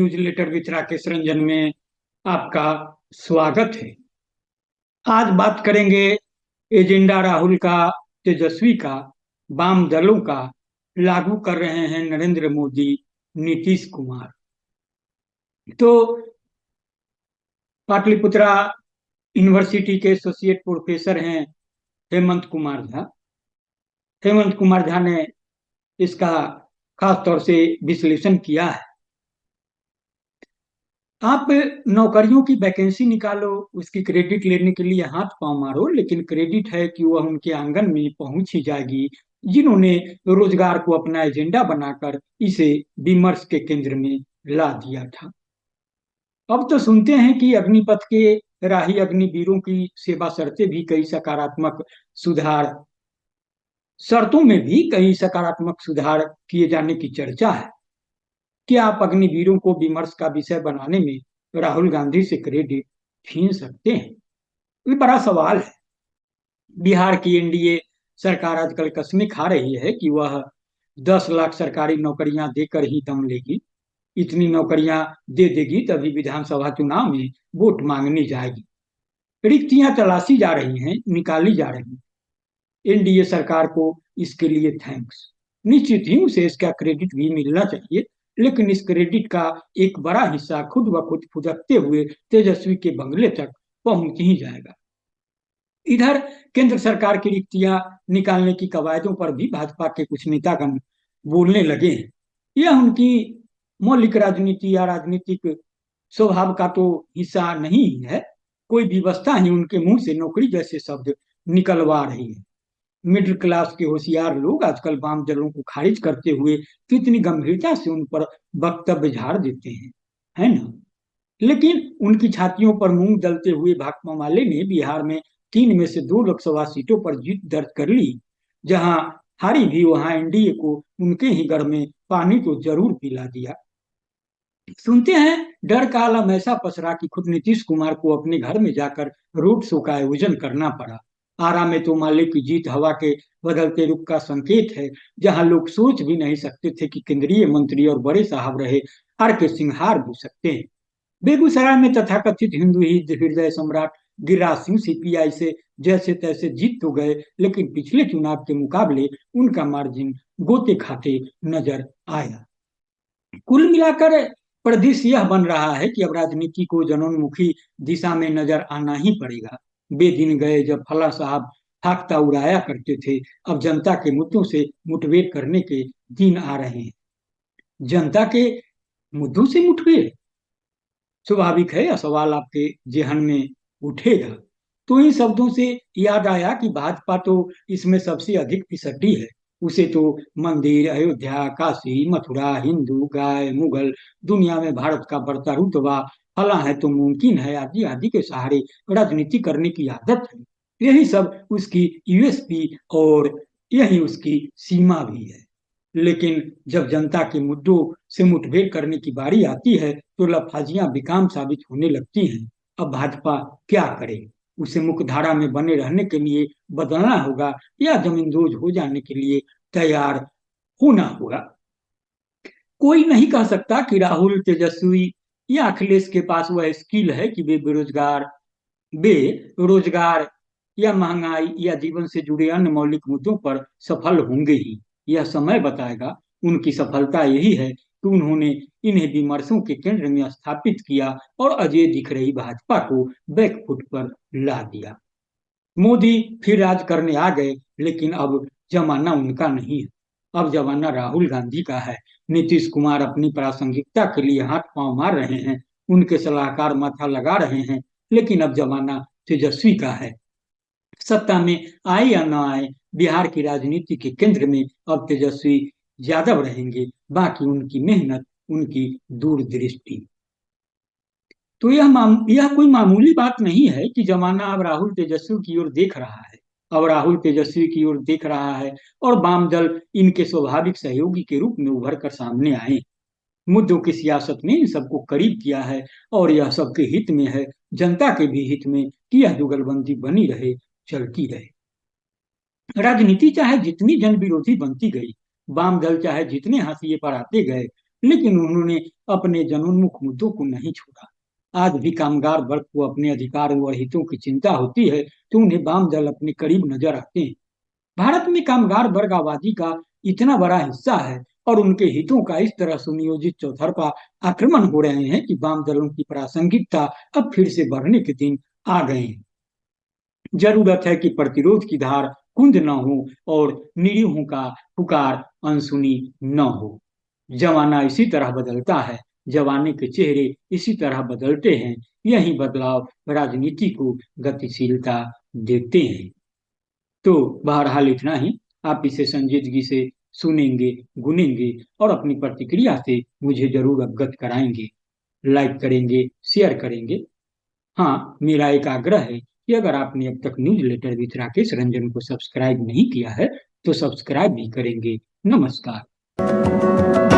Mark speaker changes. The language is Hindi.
Speaker 1: न्यूज़लेटर विथ राकेश रंजन में आपका स्वागत है। आज बात करेंगे एजेंडा राहुल का, तेजस्वी का, वाम दलों का लागू कर रहे हैं नरेंद्र मोदी, नीतीश कुमार। तो पाटलिपुत्रा यूनिवर्सिटी के एसोसिएट प्रोफेसर हैं हेमंत कुमार झा। हेमंत कुमार झा ने इसका खास तौर से विश्लेषण किया है। आप नौकरियों की वैकेंसी निकालो, उसकी क्रेडिट लेने के लिए हाथ पांव मारो, लेकिन क्रेडिट है कि वह उनके आंगन में पहुंच ही जाएगी जिन्होंने रोजगार को अपना एजेंडा बनाकर इसे विमर्श के केंद्र में ला दिया था। अब तो सुनते हैं कि अग्निपथ के राही अग्निवीरों की सेवा शर्तें भी कई सकारात्मक सुधार शर्तों में भी कई सकारात्मक सुधार किए जाने की चर्चा है। क्या आप अग्निवीरों को विमर्श का विषय बनाने में राहुल गांधी से क्रेडिट छीन सकते हैं? ये बड़ा सवाल है। बिहार की एनडीए सरकार आजकल कस्में खा रही है कि वह 10 लाख सरकारी नौकरियां देकर ही दम लेगी। इतनी नौकरियां दे देगी तभी विधानसभा चुनाव में वोट मांगनी जाएगी। रिक्तियां तलाशी जा रही हैं, निकाली जा रही हैं। एनडीए सरकार को इसके लिए थैंक्स। निश्चित ही उसे इसका क्रेडिट भी मिलना चाहिए, लेकिन इस क्रेडिट का एक बड़ा हिस्सा खुद ब खुद फुदकते हुए तेजस्वी के बंगले तक पहुंच ही जाएगा। इधर केंद्र सरकार की रिक्तियां निकालने की कवायदों पर भी भाजपा के कुछ नेतागण बोलने लगे हैं। यह उनकी मौलिक राजनीति या राजनीतिक स्वभाव का तो हिस्सा नहीं है। कोई व्यवस्था ही उनके मुंह से नौकरी जैसे शब्द निकलवा रही है। मिडिल क्लास के होशियार लोग आजकल वाम दलों को खारिज करते हुए कितनी गंभीरता से उन पर वक्तव्य झाड़ देते हैं, है ना? लेकिन उनकी छातियों पर मूंग दलते हुए भाकपा माले ने बिहार में 3 में से 2 लोकसभा सीटों पर जीत दर्ज कर ली। जहां हारी भी वहां एनडीए को उनके ही गढ़ में पानी तो जरूर पिला दिया। सुनते हैं डर का आलम ऐसा पसरा कि खुद नीतीश कुमार को अपने घर में जाकर रोड शो का आयोजन करना पड़ा। आरा में तो माले की जीत हवा के बदलते रुख का संकेत है, जहां लोग सोच भी नहीं सकते थे कि केंद्रीय मंत्री और बड़े साहब रहे आर के सिंह हार भी सकते हैं। बेगूसराय में तथाकथित हिंदू ही हृदय सम्राट गिरिराज सिंह सीपीआई से जैसे तैसे जीत तो गए, लेकिन पिछले चुनाव के मुकाबले उनका मार्जिन गोते खाते नजर आया। कुल मिलाकर परिदृश्य यह बन रहा है कि अब राजनीति को जनोन्मुखी दिशा में नजर आना ही पड़ेगा। वे दिन गए जब फला साहब फाख्ता उड़ाया करते थे। अब जनता के मुद्दों से मुठभेड़ करने के दिन आ रहे हैं। जनता के मुद्दों से मुठभेड़, स्वाभाविक है यह सवाल आपके जेहन में उठेगा। तो इन शब्दों से याद आया कि भाजपा तो इसमें सबसे अधिक पिसड्डी है। उसे तो मंदिर, अयोध्या, काशी, मथुरा, हिंदू, गाय, मुगल, दुनिया में भारत का बढ़ता रुतबा, फला है तो मुमकिन है आदि आदि के सहारे राजनीति करने की आदत है। यही सब उसकी यूएसपी और यही उसकी सीमा भी है। लेकिन जब जनता के मुद्दों से मुठभेड़ करने की बारी आती है तो लफाजियां बेकाम साबित होने लगती हैं। अब भाजपा क्या करे? उसे मुख्यधारा में बने रहने के लिए बदलना होगा या जमींदोज हो जाने के लिए तैयार होना होगा। कोई नहीं कह सकता कि राहुल, तेजस्वी या अखिलेश के पास वह स्किल है कि वे रोजगार या महंगाई या जीवन से जुड़े अन्य मौलिक मुद्दों पर सफल होंगे ही। यह समय बताएगा। उनकी सफलता यही है कि उन्होंने इन्हें विमर्शों के केंद्र में स्थापित किया और अजय दिख रही भाजपा को बैकफुट पर ला दिया। मोदी फिर राज करने आ गए, लेकिन अब जमाना उनका नहीं है। अब जमाना राहुल गांधी का है। नीतीश कुमार अपनी प्रासंगिकता के लिए हाथ पांव मार रहे हैं, उनके सलाहकार माथा लगा रहे हैं, लेकिन अब जमाना तेजस्वी का है। सत्ता में आए या ना आए, बिहार की राजनीति के केंद्र में अब तेजस्वी यादव रहेंगे। बाकी उनकी मेहनत, उनकी दूरदृष्टि। तो यह कोई मामूली बात नहीं है कि जमाना अब राहुल तेजस्वी की ओर देख रहा है। अब राहुल तेजस्वी की ओर देख रहा है और वाम दल इनके स्वाभाविक सहयोगी के रूप में उभर कर सामने आए। मुद्दों की सियासत ने इन सबको करीब किया है और यह सबके हित में है, जनता के भी हित में, कि यह जुगलबंदी बनी रहे, चलती रहे। राजनीति चाहे जितनी जन विरोधी बनती गई, वाम दल चाहे जितने हाशिए पर आते गए, लेकिन उन्होंने अपने जनोन्मुख मुद्दों को नहीं छोड़ा। आज भी कामगार वर्ग को अपने अधिकार व हितों की चिंता होती है तो उन्हें वाम दल अपने करीब नजर आते हैं। भारत में कामगार वर्ग आबादी का इतना बड़ा हिस्सा है और उनके हितों का इस तरह सुनियोजित चौतरफा आक्रमण हो रहे हैं कि वाम दलों की प्रासंगिकता अब फिर से बढ़ने के दिन आ गए हैं। जरूरत है कि प्रतिरोध की धार कुंद न हो और निरीहों का पुकार अनसुनी न हो। जमाना इसी तरह बदलता है, जमाने के चेहरे इसी तरह बदलते हैं। यही बदलाव राजनीति को गतिशीलता देते हैं। तो बहरहाल इतना ही। आप इसे संजीदगी से सुनेंगे, गुनेंगे और अपनी प्रतिक्रिया से मुझे जरूर अवगत कराएंगे। लाइक करेंगे, शेयर करेंगे। हाँ, मेरा एक आग्रह है कि अगर आपने अब तक newsletter with Rakesh Ranjan को सब्सक्राइब नहीं किया है तो सब्सक्राइब भी करेंगे। नमस्कार।